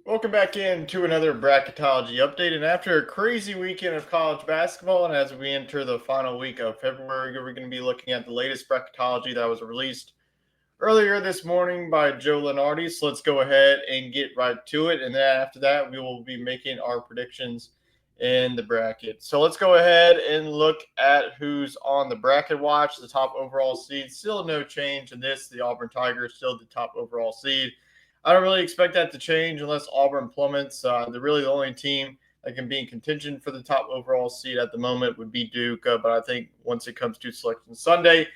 Welcome back in to another Bracketology update. And after a crazy weekend of college basketball, and as we enter the final week of February, we're going to be looking at the latest Bracketology that was released earlier this morning by Joe Lenardi. So let's go ahead and get right to it. And then after that, we will be making our predictions in the bracket. So let's go ahead and look at who's on the bracket watch. The top overall seed, still no change in this. The Auburn Tigers still the top overall seed. I don't really expect that to change unless Auburn plummets. They're really the only team that can be in contention for the top overall seed at the moment would be Duke. But I think once it comes to Selection Sunday,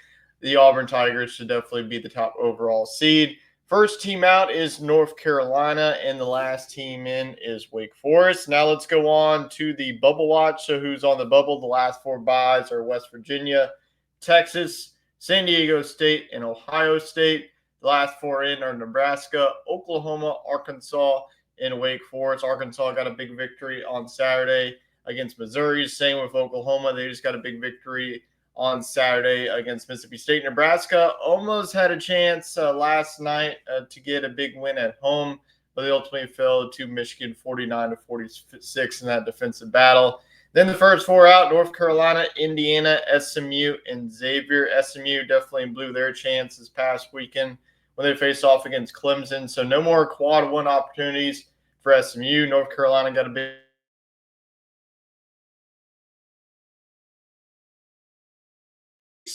the Auburn Tigers should definitely be the top overall seed. First team out is North Carolina, and the last team in is Wake Forest. Now let's go on to the bubble watch. So who's on the bubble? The last four byes are West Virginia, Texas, San Diego State, and Ohio State. The last four in are Nebraska, Oklahoma, Arkansas, and Wake Forest. Arkansas got a big victory on Saturday against Missouri. Same with Oklahoma. They just got a big victory on Saturday against Mississippi State. Nebraska almost had a chance last night to get a big win at home, but they ultimately fell to Michigan 49-46 in that defensive battle. Then the first four out, North Carolina, Indiana, SMU, and Xavier. SMU definitely blew their chance this past weekend when they faced off against Clemson. So no more quad one opportunities for SMU. North Carolina got a big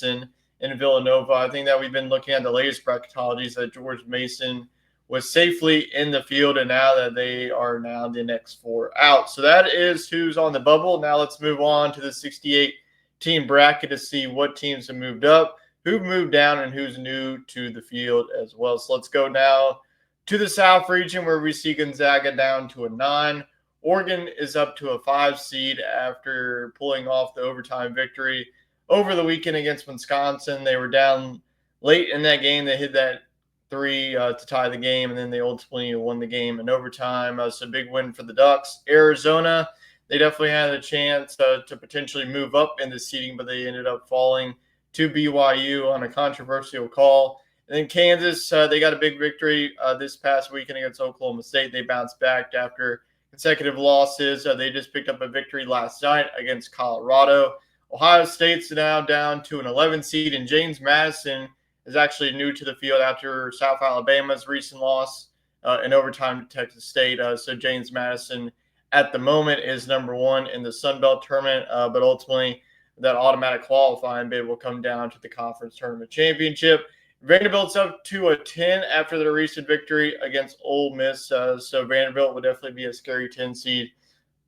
in Villanova. I think that we've been looking at the latest bracketologies that George Mason was safely in the field, and now that they are now the next four out. So that is who's on the bubble. Now let's move on to the 68 team bracket to see what teams have moved up, who moved down, and who's new to the field as well. So let's go now to the South region where we see Gonzaga down to a 9. Oregon is up to a 5 seed after pulling off the overtime victory over the weekend against Wisconsin. They were down late in that game. They hit that three to tie the game, and then they ultimately won the game in overtime. So big win for the Ducks. Arizona, they definitely had a chance to potentially move up in the seeding, but they ended up falling to BYU on a controversial call. And then Kansas, they got a big victory this past weekend against Oklahoma State. They bounced back after consecutive losses. They just picked up a victory last night against Colorado. Ohio State's now down to an 11 seed, and James Madison is actually new to the field after South Alabama's recent loss in overtime to Texas State. So James Madison at the moment is number one in the Sun Belt tournament, but ultimately that automatic qualifying bid will come down to the conference tournament championship. Vanderbilt's up to a 10 after their recent victory against Ole Miss. So Vanderbilt will definitely be a scary 10 seed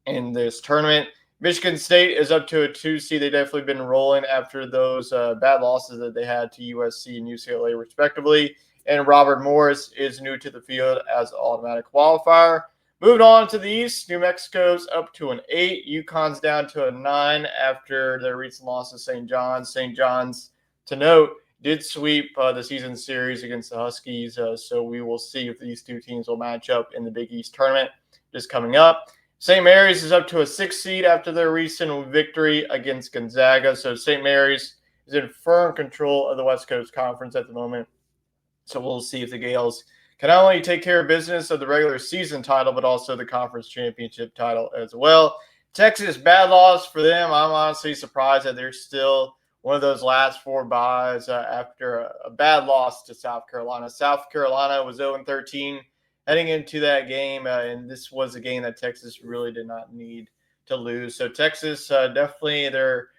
in this tournament. Michigan State is up to a 2 seed. They've definitely been rolling after those bad losses that they had to USC and UCLA, respectively. And Robert Morris is new to the field as an automatic qualifier. Moving on to the East, New Mexico's up to an 8. UConn's down to a 9 after their recent loss to St. John's. St. John's, to note, did sweep the season series against the Huskies. So we will see if these two teams will match up in the Big East tournament just coming up. St. Mary's is up to a 6 seed after their recent victory against Gonzaga. So St. Mary's is in firm control of the West Coast Conference at the moment. So we'll see if the Gales can not only take care of business of the regular season title, but also the conference championship title as well. Texas, bad loss for them. I'm honestly surprised that they're still one of those last four byes after a bad loss to South Carolina. South Carolina was 0-13 heading into that game, and this was a game that Texas really did not need to lose. So Texas, definitely their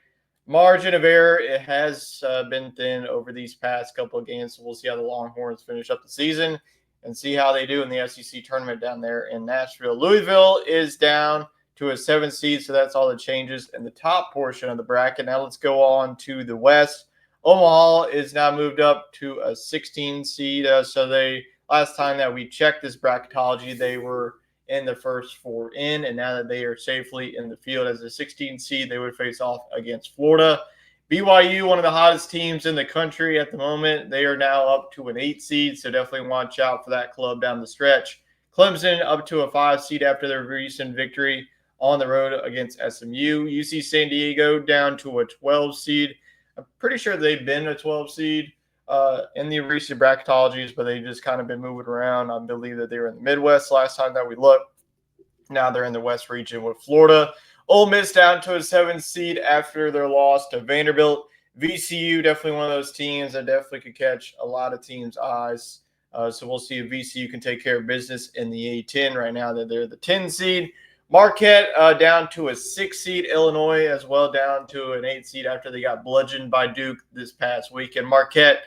margin of error, it has been thin over these past couple of games. So we'll see how the Longhorns finish up the season and see how they do in the SEC tournament down there in Nashville. Louisville is down to a 7 seed, so that's all the changes in the top portion of the bracket. Now let's go on to the West. Omaha is now moved up to a 16 seed, so they – last time that we checked this bracketology, they were in the first four in, and now that they are safely in the field as a 16 seed, they would face off against Florida. BYU, one of the hottest teams in the country at the moment, they are now up to an 8 seed, so definitely watch out for that club down the stretch. Clemson up to a 5 seed after their recent victory on the road against SMU. UC San Diego down to a 12 seed. I'm pretty sure they've been a 12 seed in the recent bracketologies, but they just kind of been moving around. I believe that they were in the Midwest last time that we looked. Now they're in the West region with Florida. Ole Miss down to a 7th seed after their loss to Vanderbilt. VCU, definitely one of those teams that definitely could catch a lot of teams' eyes. So we'll see if VCU can take care of business in the A10 right now that they're the 10 seed. Marquette down to a 6 seed. Illinois as well down to an 8 seed after they got bludgeoned by Duke this past weekend. Marquette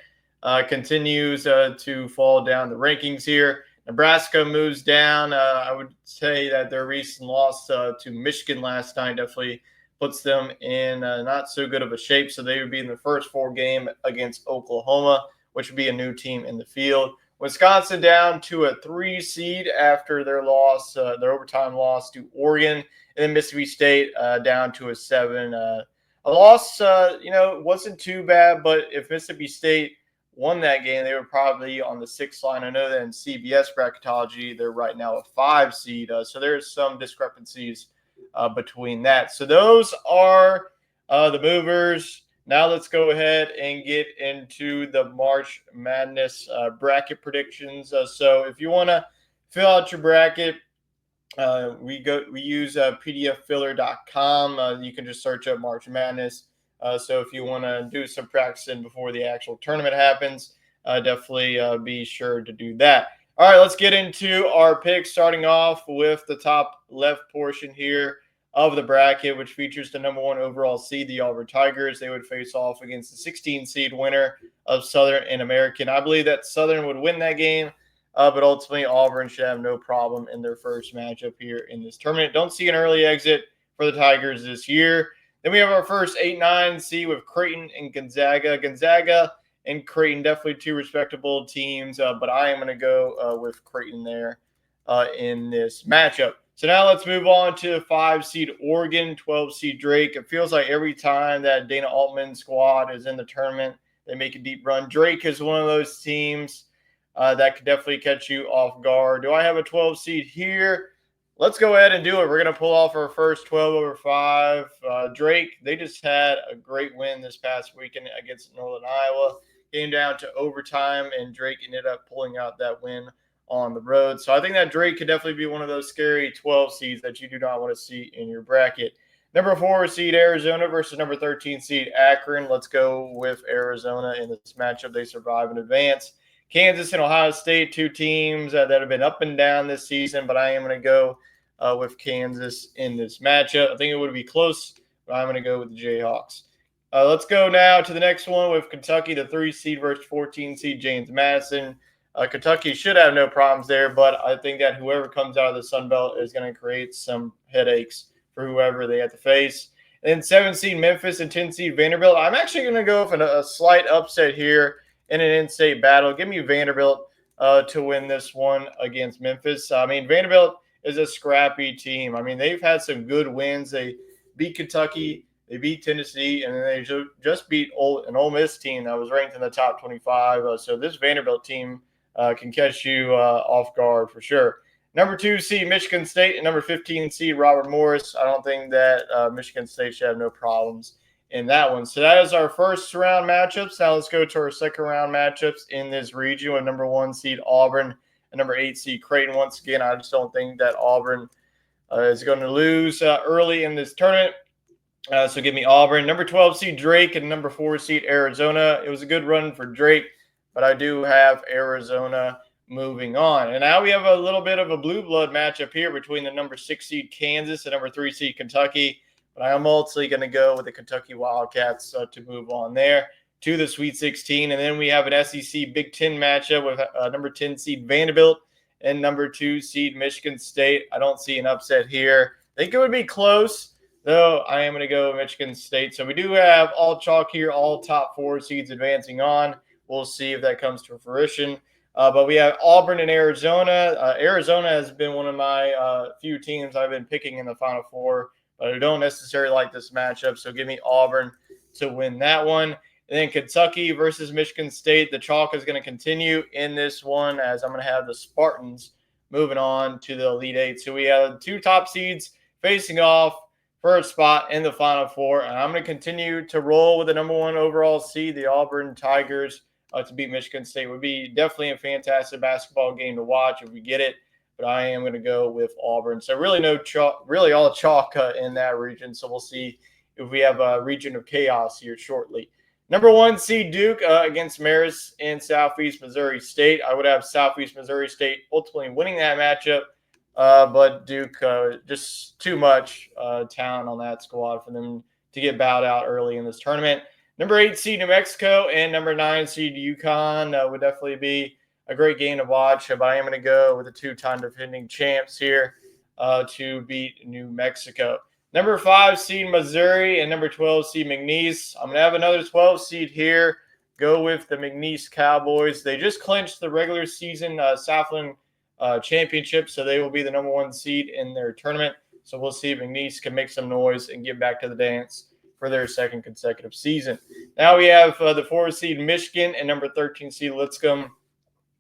continues to fall down the rankings here. Nebraska moves down. I would say that their recent loss to Michigan last night definitely puts them in not so good of a shape. So they would be in the first 4 game against Oklahoma, which would be a new team in the field. Wisconsin down to a 3 seed after their loss, their overtime loss to Oregon, and then Mississippi State down to a 7. A loss, wasn't too bad, but if Mississippi State won that game, they were probably on the 6th line. I know that in CBS bracketology, they're right now a 5 seed, so there's some discrepancies between that. So those are the movers. Now let's go ahead and get into the March Madness bracket predictions. So if you want to fill out your bracket, we use pdffiller.com. You can just search up March Madness. So if you want to do some practicing before the actual tournament happens, definitely be sure to do that. All right, let's get into our picks, starting off with the top left portion here of the bracket, which features the number 1 overall seed, the Auburn Tigers. They would face off against the 16 seed winner of Southern and American. I believe that Southern would win that game, but ultimately Auburn should have no problem in their first matchup here in this tournament. Don't see an early exit for the Tigers this year. Then we have our first 8-9 seed with Creighton and Gonzaga. Gonzaga and Creighton, definitely 2 respectable teams, but I am going to go with Creighton there in this matchup. So now let's move on to 5 seed Oregon, 12 seed Drake. It feels like every time that Dana Altman squad is in the tournament, they make a deep run. Drake is one of those teams that could definitely catch you off guard. Do I have a 12 seed here? Let's go ahead and do it. We're going to pull off our first 12/5. Drake, they just had a great win this past weekend against Northern Iowa. Came down to overtime, and Drake ended up pulling out that win on the road. So I think that Drake could definitely be one of those scary 12 seeds that you do not want to see in your bracket. Number 4 seed Arizona versus number 13 seed Akron. Let's go with Arizona in this matchup. They survive and advance. Kansas and Ohio State, 2 teams that have been up and down this season, but I am going to go with Kansas in this matchup. I think it would be close, but I'm going to go with the Jayhawks. Let's go now to the next one with Kentucky, the 3 seed versus 14 seed James Madison. Kentucky should have no problems there, but I think that whoever comes out of the Sun Belt is going to create some headaches for whoever they have to face. And then 7 seed Memphis and 10 seed Vanderbilt. I'm actually going to go for a slight upset here in an in-state battle. Give me Vanderbilt to win this one against Memphis. I mean, Vanderbilt is a scrappy team. I mean, they've had some good wins. They beat Kentucky, they beat Tennessee, and then they just beat an Ole Miss team that was ranked in the top 25. So this Vanderbilt team can catch you off guard for sure. Number 2 seed Michigan State and number 15 seed Robert Morris. I don't think that Michigan State should have no problems in that one. So that is our first round matchups. Now let's go to our second round matchups in this region with number 1 seed Auburn and number 8 seed Creighton. Once again, I just don't think that Auburn is going to lose early in this tournament. So give me Auburn. Number 12 seed Drake and number 4 seed Arizona. It was a good run for Drake, but I do have Arizona moving on. And now we have a little bit of a blue blood matchup here between the number 6 seed Kansas and number 3 seed Kentucky. But I am ultimately going to go with the Kentucky Wildcats to move on there to the Sweet 16. And then we have an SEC Big Ten matchup with number 10 seed Vanderbilt and number 2 seed Michigan State. I don't see an upset here. I think it would be close, though. I am going to go Michigan State. So we do have all chalk here, all top 4 seeds advancing on. We'll see if that comes to fruition. But we have Auburn and Arizona. Arizona has been one of my few teams I've been picking in the Final Four, but I don't necessarily like this matchup. So give me Auburn to win that one. And then Kentucky versus Michigan State. The chalk is going to continue in this one as I'm going to have the Spartans moving on to the Elite Eight. So we have 2 top seeds facing off for a spot in the Final Four. And I'm going to continue to roll with the number 1 overall seed, the Auburn Tigers. to beat Michigan State. Would be definitely a fantastic basketball game to watch if we get it. But I am going to go with Auburn. So really no chalk, really all chalk in that region. So we'll see if we have a region of chaos here shortly. Number 1 seed Duke against Marist in Southeast Missouri State. I would have Southeast Missouri State ultimately winning that matchup, but Duke just too much talent on that squad for them to get bowed out early in this tournament. Number 8 seed New Mexico and number 9 seed UConn would definitely be a great game to watch. But I am going to go with the 2-time defending champs here to beat New Mexico. Number 5 seed Missouri and number 12 seed McNeese. I'm going to have another 12 seed here. Go with the McNeese Cowboys. They just clinched the regular season Southland championship, so they will be the number 1 seed in their tournament. So we'll see if McNeese can make some noise and get back to the dance for their second consecutive season. Now we have the 4 seed Michigan and number 13 seed Lipscomb.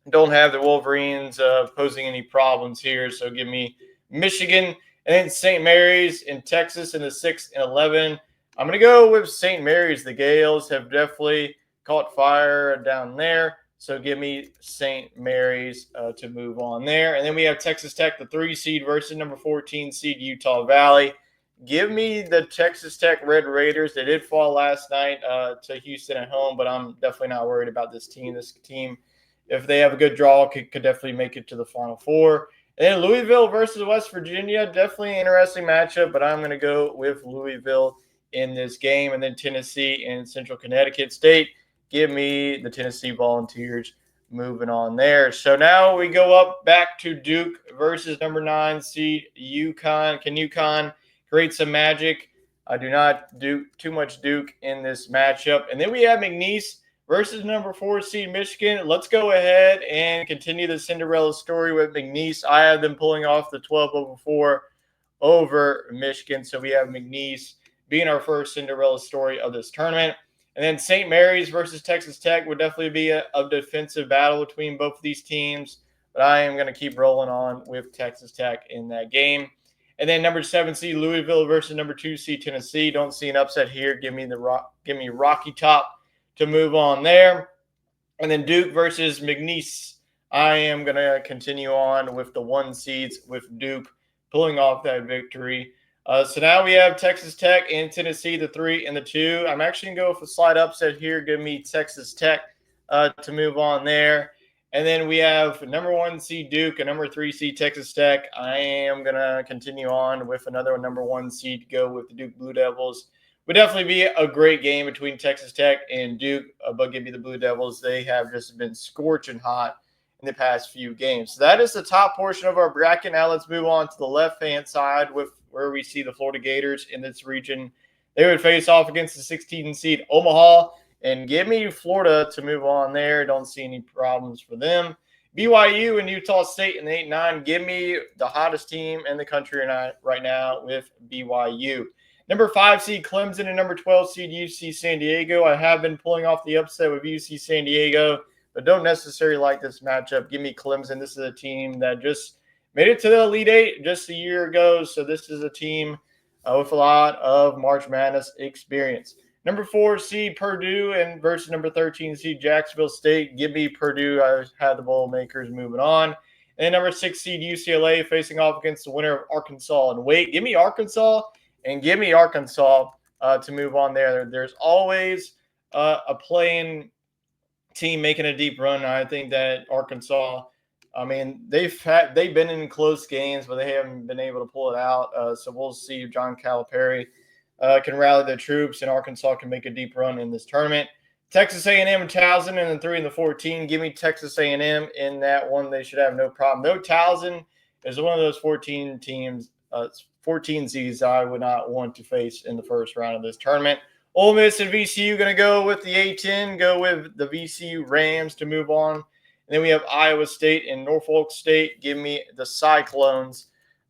Don't have the Wolverines posing any problems here, so give me Michigan. And then St. Mary's in Texas in the 6 and 11. I'm going to go with St. Mary's. The Gales have definitely caught fire down there. So give me St. Mary's to move on there. And then we have Texas Tech, the 3 seed versus number 14 seed Utah Valley. Give me the Texas Tech Red Raiders. They did fall last night to Houston at home, but I'm definitely not worried about this team. This team, if they have a good draw, could definitely make it to the Final Four. And then Louisville versus West Virginia, definitely an interesting matchup, but I'm going to go with Louisville in this game. And then Tennessee and Central Connecticut State, give me the Tennessee Volunteers moving on there. So now we go up back to Duke versus number 9 seed UConn. Can UConn create some magic? I do not do too much Duke in this matchup. And then we have McNeese versus number 4 seed Michigan. Let's go ahead and continue the Cinderella story with McNeese. I have them pulling off the 12-4 over Michigan. So we have McNeese being our first Cinderella story of this tournament. And then St. Mary's versus Texas Tech would definitely be a defensive battle between both of these teams. But I am going to keep rolling on with Texas Tech in that game. And then number 7 seed Louisville versus number 2 seed Tennessee. Don't see an upset here. Give me Rocky Top to move on there. And then Duke versus McNeese. I am going to continue on with the 1 seeds with Duke pulling off that victory. So now we have Texas Tech and Tennessee, the 3 and the 2. I'm actually going to go with a slight upset here. Give me Texas Tech to move on there. And then we have number 1 seed Duke and number 3 seed Texas Tech. I am going to continue on with another number 1 seed to go with the Duke Blue Devils. Would definitely be a great game between Texas Tech and Duke, but give me the Blue Devils. They have just been scorching hot in the past few games. So that is the top portion of our bracket. Now let's move on to the left-hand side with where we see the Florida Gators in this region. They would face off against the 16 seed Omaha, and give me Florida to move on there. Don't see any problems for them. BYU and Utah State in the 8-9. Give me the hottest team in the country right now with BYU. Number 5 seed Clemson and number 12 seed UC San Diego. I have been pulling off the upset with UC San Diego, but don't necessarily like this matchup. Give me Clemson. This is a team that just made it to the Elite Eight just a year ago, so this is a team with a lot of March Madness experience. Number 4 seed Purdue and versus number 13 seed Jacksonville State. Give me Purdue. I had the Boilermakers moving on. And number 6 seed UCLA facing off against the winner of Arkansas and Wake. Give me Arkansas and give me Arkansas to move on there. There's always a playing team making a deep run. I think that Arkansas, I mean, they've been in close games, but they haven't been able to pull it out. So we'll see if John Calipari can rally the troops and Arkansas can make a deep run in this tournament. Texas A&M and Towson in the 3 and the 14. Give me Texas A&M in that one. They should have no problem. Though Towson is one of those 14 teams, 14 seeds I would not want to face in the first round of this tournament. Ole Miss and VCU going to go with the A-10, go with the VCU Rams to move on. And then we have Iowa State and Norfolk State. Give me the Cyclones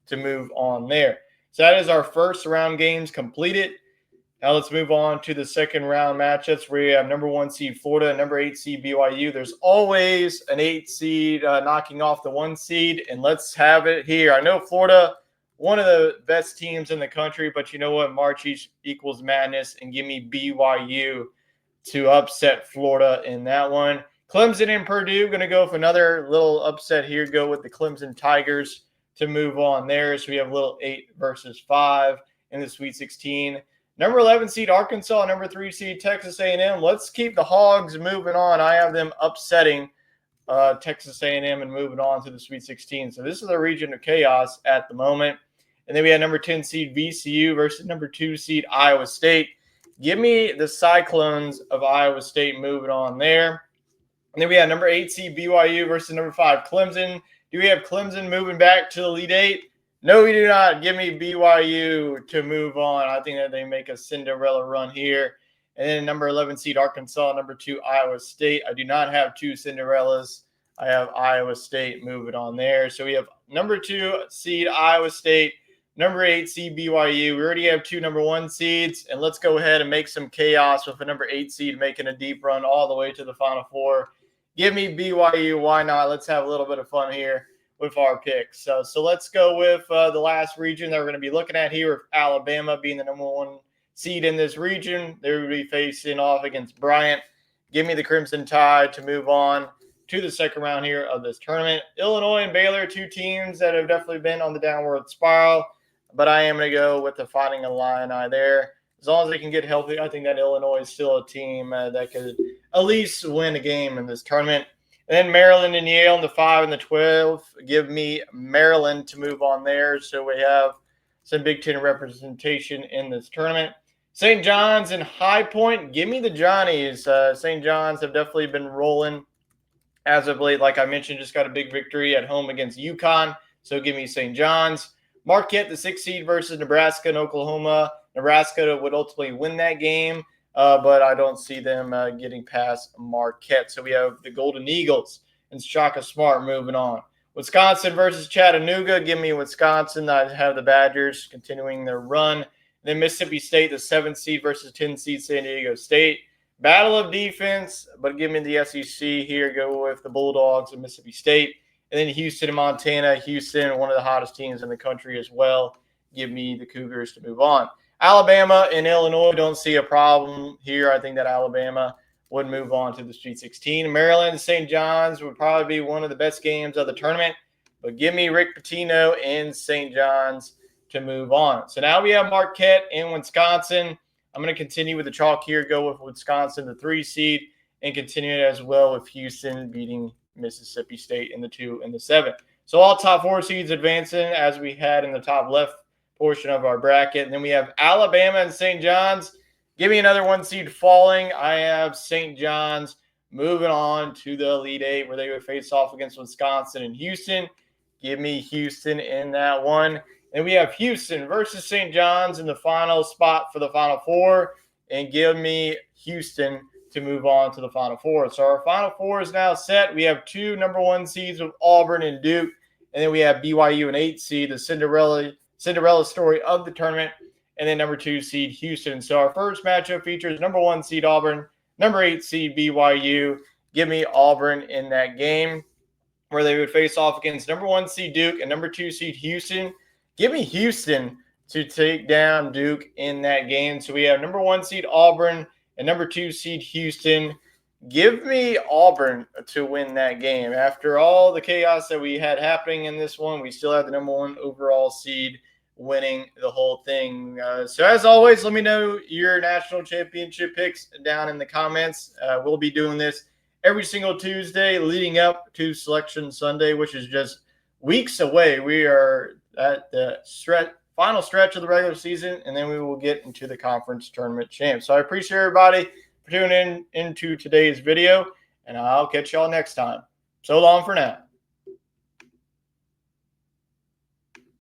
to move on there. So that is our first round games completed. Now let's move on to the second round matchups where you have number 1 seed Florida and number 8 seed BYU. There's always an 8 seed knocking off the 1 seed, and let's have it here. I know Florida, one of the best teams in the country, but you know what? March equals madness, and give me BYU to upset Florida in that one. Clemson and Purdue going to go for another little upset here. Go with the Clemson Tigers to move on there. So we have little 8 versus 5 in the Sweet 16. Number 11 seed Arkansas, number 3 seed Texas A&M. Let's keep the Hogs moving on. I have them upsetting Texas A&M and moving on to the Sweet 16. So this is a region of chaos at the moment. And then we had number 10 seed VCU versus number 2 seed Iowa State. Give me the Cyclones of Iowa State moving on there. And then we have number 8 seed BYU versus number 5 Clemson. Do we have Clemson moving back to the Elite Eight? No, we do not. Give me BYU to move on. I think that they make a Cinderella run here. And then number 11 seed Arkansas, number 2 Iowa State. I do not have 2 Cinderellas. I have Iowa State moving on there. So we have number 2 seed Iowa State, number 8 seed BYU. We already have 2 number 1 seeds. And let's go ahead and make some chaos with a number 8 seed making a deep run all the way to the Final Four. Give me BYU. Why not? Let's have a little bit of fun here with our picks. So let's go with the last region that we're going to be looking at here, with Alabama being the number 1 seed in this region. They will be facing off against Bryant. Give me the Crimson Tide to move on to the second round here of this tournament. Illinois and Baylor, 2 teams that have definitely been on the downward spiral, but I am going to go with the Fighting Illini there. As long as they can get healthy, I think that Illinois is still a team that could at least win a game in this tournament. And then Maryland and Yale in the 5 and the 12. Give me Maryland to move on there. So we have some Big Ten representation in this tournament. St. John's and High Point. Give me the Johnnies. St. John's have definitely been rolling as of late. Like I mentioned, just got a big victory at home against UConn. So give me St. John's. Marquette, the 6th seed versus Nebraska and Oklahoma. Nebraska would ultimately win that game, but I don't see them getting past Marquette. So we have the Golden Eagles and Shaka Smart moving on. Wisconsin versus Chattanooga. Give me Wisconsin. I have the Badgers continuing their run. Then Mississippi State, the 7th seed versus 10th seed San Diego State. Battle of defense, but give me the SEC here. Go with the Bulldogs of Mississippi State. And then Houston and Montana. Houston, one of the hottest teams in the country as well. Give me the Cougars to move on. Alabama and Illinois, don't see a problem here. I think that Alabama would move on to the Sweet 16. Maryland and St. John's would probably be one of the best games of the tournament. But give me Rick Pitino and St. John's to move on. So now we have Marquette and Wisconsin. I'm going to continue with the chalk here, go with Wisconsin, the 3 seed, and continue it as well with Houston beating Mississippi State in the 2 and the 7. So all top 4 seeds advancing as we had in the top left portion of our bracket. And then we have Alabama and St. John's. Give me another 1 seed falling. I have St. John's moving on to the Elite Eight, where they would face off against Wisconsin and Houston. Give me Houston in that one. And we have Houston versus St. John's in the final spot for the Final Four. And give me Houston to move on to the Final Four. So our Final Four is now set. We have 2 number 1 seeds with Auburn and Duke. And then we have BYU and 8 seed, the Cinderella story of the tournament, and then number 2 seed Houston. So our first matchup features number 1 seed Auburn, number 8 seed BYU. Give me Auburn in that game, where they would face off against number 1 seed Duke and number 2 seed Houston. Give me Houston to take down Duke in that game. So we have number 1 seed Auburn and number 2 seed Houston. Give me Auburn to win that game. After all the chaos that we had happening in this one, we still have the number 1 overall seed winning the whole thing. So as always, let me know your national championship picks down in the comments. We'll be doing this every single Tuesday leading up to Selection Sunday, which is just weeks away. We are at the final stretch of the regular season, and then we will get into the conference tournament champs. So I appreciate everybody for tuning in into today's video, and I'll catch y'all next time. So long for now.